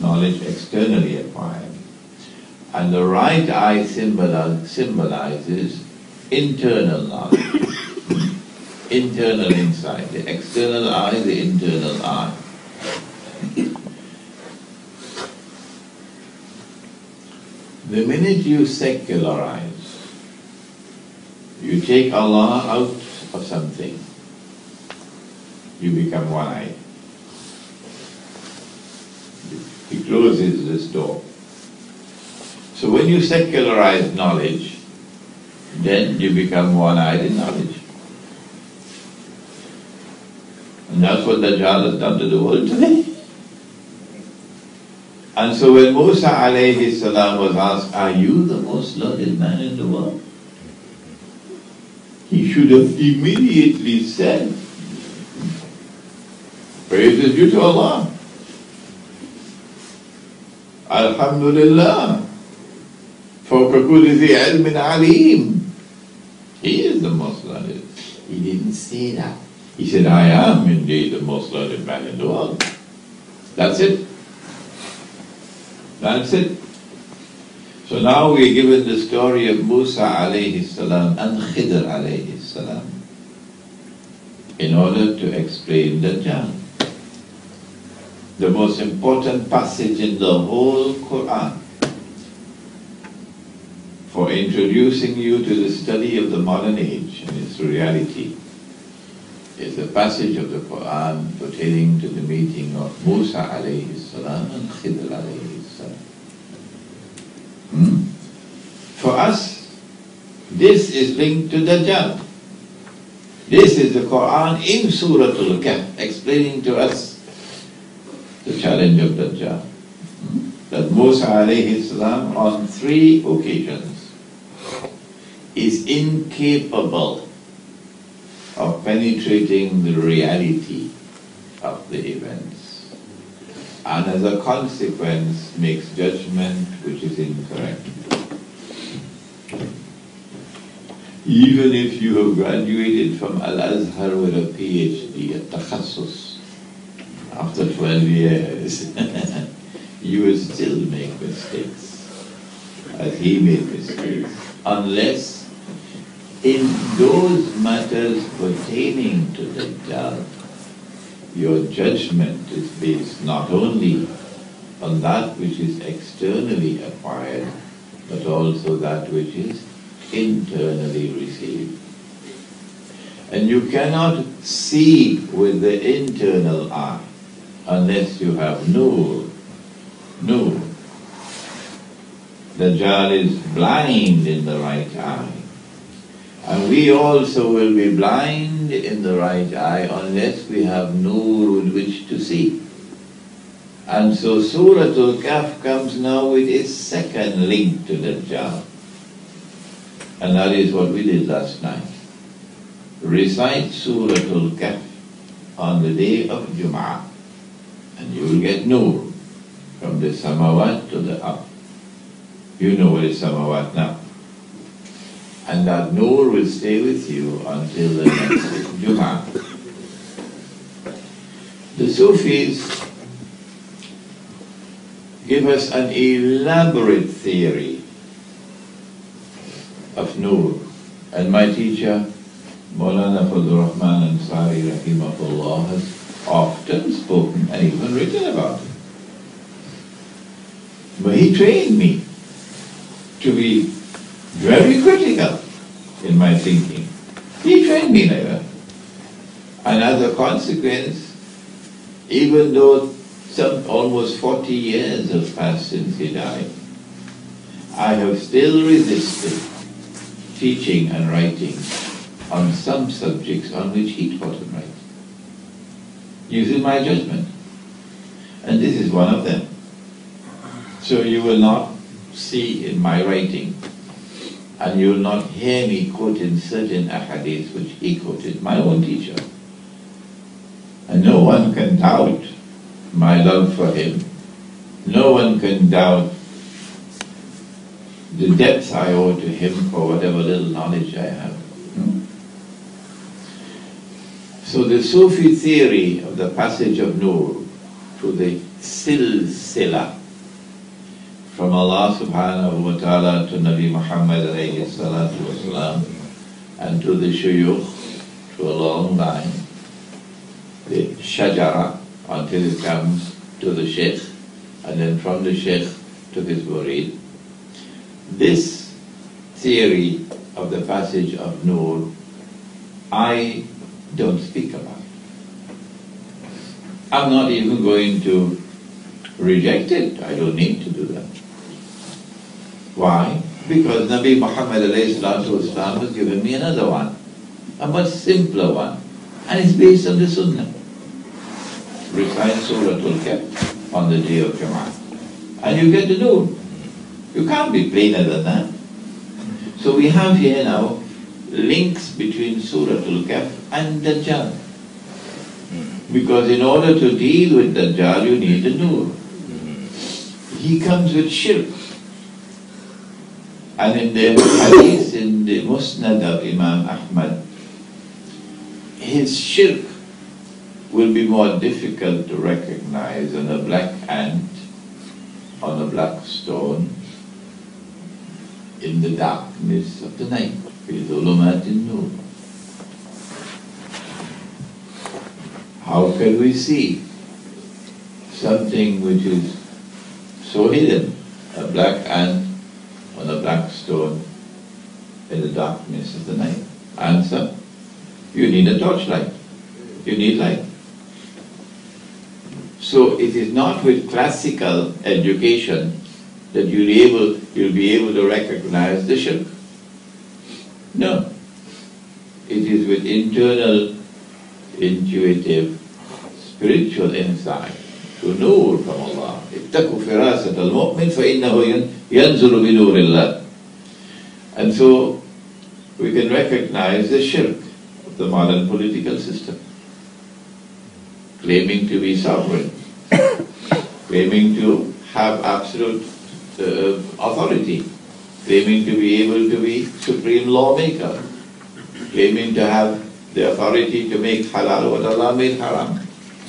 knowledge externally acquired. And the right eye symbolizes internal knowledge, internal insight. The external eye, the internal eye. The minute you secularize, you take Allah out of something, you become one-eyed. He closes this door. So when you secularize knowledge, then you become one-eyed in knowledge. And that's what Dajjal has done to the world today. And so when Musa alayhi salam was asked, are you the most learned man in the world? He should have immediately said, praise is due to Allah. Alhamdulillah. فَوْقَ كُلِّ ذِي عِلْمٍ عَلِيمٍ. He is the most learned. He didn't say that. He said, I am indeed the most learned man in the world. That's it. That's it. So now we're given the story of Musa alayhi salam and Khidr alayhi salam in order to explain Dajjal. The most important passage in the whole Quran for introducing you to the study of the modern age and its reality is the passage of the Quran pertaining to the meeting of Musa alayhi salam and Khidr alayhi salam. For us, this is linked to Dajjal. This is the Quran in Surah Al-Kahf explaining to us the challenge of Dajjal. That Musa alayhi salam on 3 occasions is incapable of penetrating the reality of the events, and as a consequence makes judgment which is incorrect. Even if you have graduated from Al-Azhar with a PhD at Takhassus, after 12 years, you will still make mistakes, as he made mistakes, unless in those matters pertaining to Dajjal, your judgment is based not only on that which is externally acquired, but also that which is internally received. And you cannot see with the internal eye unless you have nur. Nur. Dajjal is blind in the right eye. And we also will be blind in the right eye unless we have nur with which to see. And so Surah Al-Kahf comes now with its second link to Dajjal. And that is what we did last night. Recite Surah Al-Kahf on the day of Jum'ah, and you will get nur from the samawat to the up. You know what is samawat now. And that nur will stay with you until the next Jum'ah. The Sufis give us an elaborate theory of nur. And my teacher, Maulana Fazlur Rahman Ansari rahimahullah, has often spoken and even written about it. But he trained me to be very critical in my thinking. He trained me like that. And as a consequence, even though almost 40 years have passed since he died, I have still resisted teaching and writing on some subjects on which he taught and writing, using my judgment. And this is one of them. So you will not see in my writing, and you will not hear me quoting certain ahadith which he quoted, my own teacher. And no one can doubt my love for him. No one can doubt the depth I owe to him for whatever little knowledge I have. So the Sufi theory of the passage of nur to the silsila from Allah subhanahu wa ta'ala to Nabi Muhammad alayhi salatu wasalam, and to the shuyukh, to a long line, the shajara, until it comes to the Sheikh, and then from the Sheikh to his murid. This theory of the passage of Nur, I don't speak about. I'm not even going to reject it. I don't need to do that. Why? Because Nabi Muhammad ﷺ has given me another one, a much simpler one, and it's based on the Sunnah. Recite Surah Al-Kahf on the day of Jum'ah, and you get the Nur. You can't be plainer than that. So we have here now links between Surah Al-Kahf and Dajjal. Because in order to deal with Dajjal, you need the Nur. He comes with shirk. And in the hadith, in the Musnad of Imam Ahmad, his shirk will be more difficult to recognize than a black ant on a black stone in the darkness of the night. في ظلمات النور. How can we see something which is so hidden, a black ant on a black stone in the darkness of the night? Answer: you need a torchlight. You need light. So it is not with classical education that you'll be able to recognize the shirk. No. It is with internal, intuitive, spiritual insight to nur from Allah. اتقوا فراسة المؤمن فإنه ينزل بنور الله. And so we can recognize the shirk of the modern political system, claiming to be sovereign, claiming to have absolute authority, claiming to be able to be supreme lawmaker, claiming to have the authority to make halal what Allah made haram,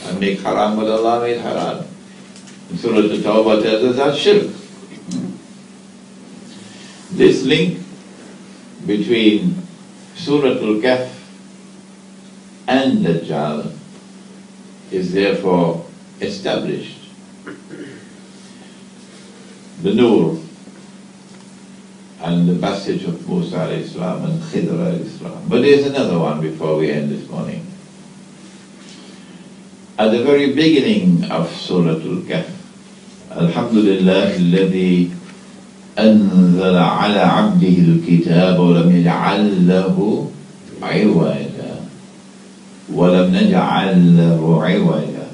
and make haram what Allah made halal. And Surah At-Tawbah tells us that's shirk. This link between Surah Al-Kahf and Dajjal is therefore established. The Nur and the passage of Musa alayhi salam and Khidr alayhi salam. But there's another one before we end this morning. At the very beginning of Surah Al-Kahf, Alhamdulillah alladhi anzala ala abdihi al-kitab wa lam yaj'al lahu 'iwaja wa lam naj'al lahu 'iwaja.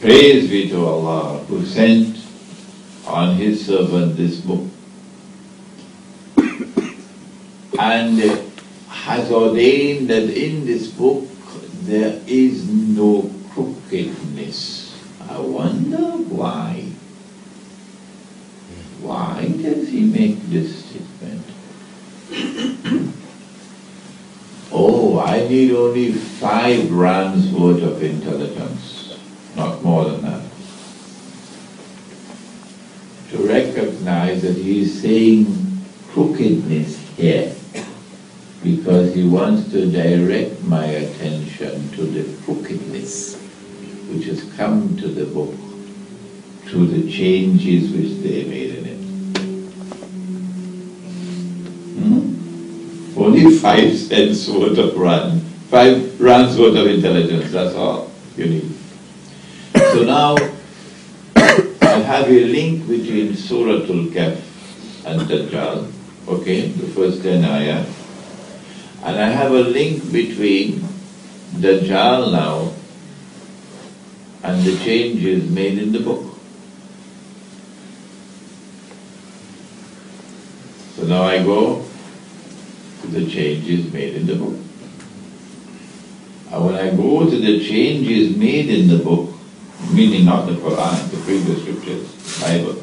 Praise be to Allah who sent on his servant this book and has ordained that in this book there is no crookedness. I wonder why. Why does he make this statement? Oh, I need only 5 rands worth of intelligence, not more than that, to recognize that he is saying crookedness here, because he wants to direct my attention to the crookedness which has come to the book through the changes which they made in it. Only 5 cents worth of rand, 5 rands worth of intelligence, that's all you need. So now I have a link between Surah Al-Kahf and Dajjal, okay, the first 10 ayah. And I have a link between Dajjal now and the changes made in the book. So now I go to the changes made in the book. And when I go to the changes made in the book, meaning not the Quran, the previous scriptures, Bible,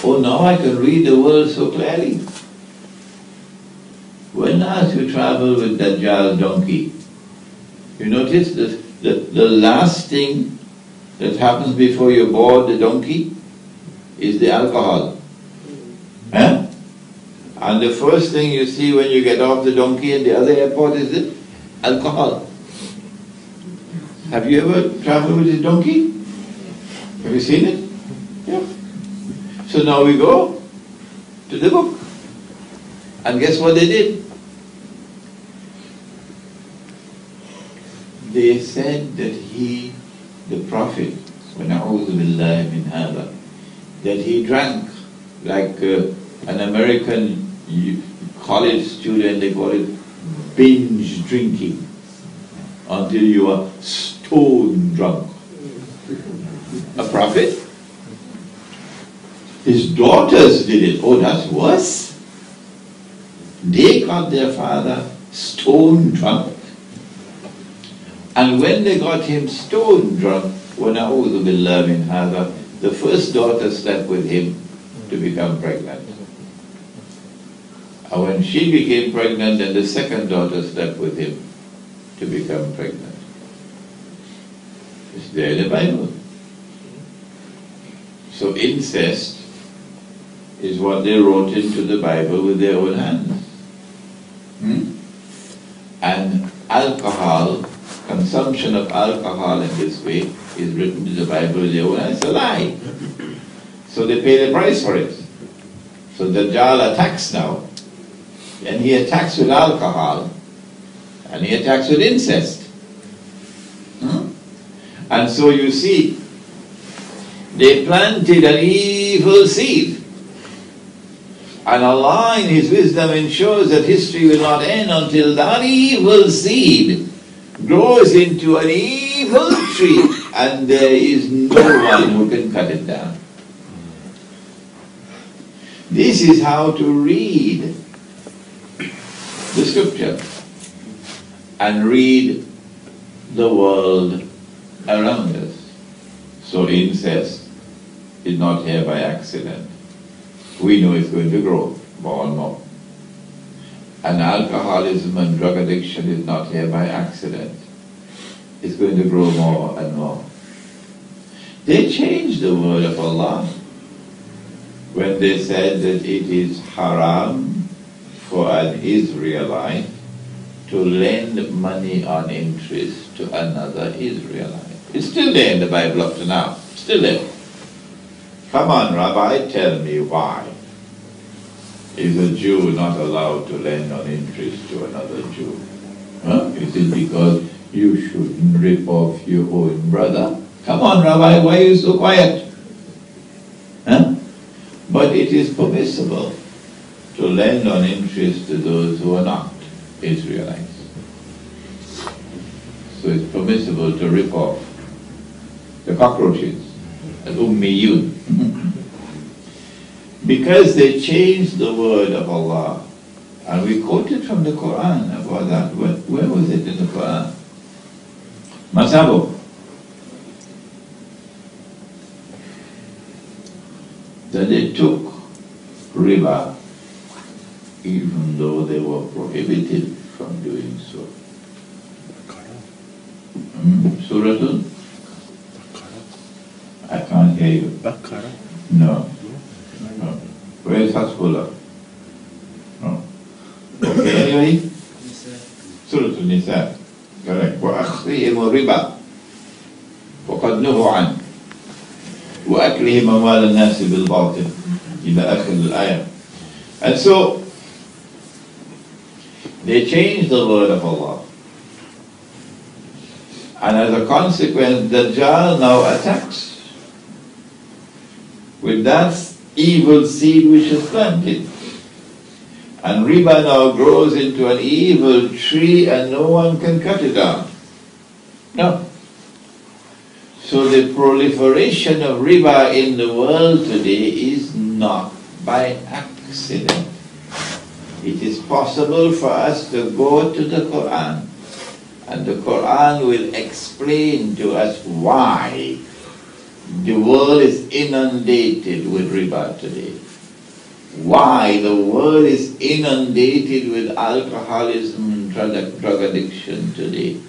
oh, now I can read the world so clearly. When last you travel with Dajjal's donkey, you notice The last thing that happens before you board the donkey is the alcohol. Huh? And the first thing you see when you get off the donkey in the other airport is the alcohol. Have you ever traveled with a donkey? Have you seen it? Yeah. So now we go to the book. And guess what they did? They said that he, the Prophet, وَنَعُوذُ بِاللَّهِ مِنْ هَذَا, that he drank like an American college student, they call it binge drinking, until you are stone drunk. A prophet? His daughters did it. Oh, that's worse. They got their father stone drunk. And when they got him stone drunk, وَنَعُوذُ بِاللَّهِ مِنْ هَذَا, the first daughter slept with him to become pregnant. And when she became pregnant, then the second daughter slept with him to become pregnant. It's there in the Bible. So incest is what they wrote into the Bible with their own hands. And alcohol, consumption of alcohol in this way, is written in the Bible with their own hands. It's a lie. So they pay the price for it. So Dajjal attacks now. And he attacks with alcohol. And he attacks with incest. And so you see, they planted an evil seed. And Allah in His wisdom ensures that history will not end until that evil seed grows into an evil tree, and there is no one who can cut it down. This is how to read the scripture and read the world around us. So incest is not here by accident. We know it's going to grow more and more. And alcoholism and drug addiction is not here by accident. It's going to grow more and more. They changed the word of Allah when they said that it is haram for an Israelite to lend money on interest to another Israelite. It's still there in the Bible up to now. Still there. Come on, Rabbi, tell me why is a Jew not allowed to lend on interest to another Jew? Huh? Is it because you shouldn't rip off your own brother? Come on, Rabbi, why are you so quiet? Huh? But it is permissible to lend on interest to those who are not Israelites. So it's permissible to rip off the cockroaches, al-ummiyun. Because they changed the word of Allah. And we quoted from the Quran about that. Where was it in the Quran? Masabo. That they took riba even though they were prohibited from doing so. Suratul? I can't hear you. Bakara? No. No. Where is Hasbullah? No. Okay, anyway? Suratul Nisa. Correct. وَأَخْذِهِمُ الرِّبَا وَقَدْ نُهُوا عَنْهُ وَأَكْلِهِمْ أَمْوَالَ النَّاسِ بِالْبَاطِلِ إِلَى آخِرِ الْآيَةِ. And so, they changed the word of Allah. And as a consequence, Dajjal now attacks with that evil seed which is planted. And riba now grows into an evil tree and no one can cut it down. No. So the proliferation of riba in the world today is not by accident. It is possible for us to go to the Quran, and the Quran will explain to us why the world is inundated with riba today. Why the world is inundated with alcoholism and drug addiction today.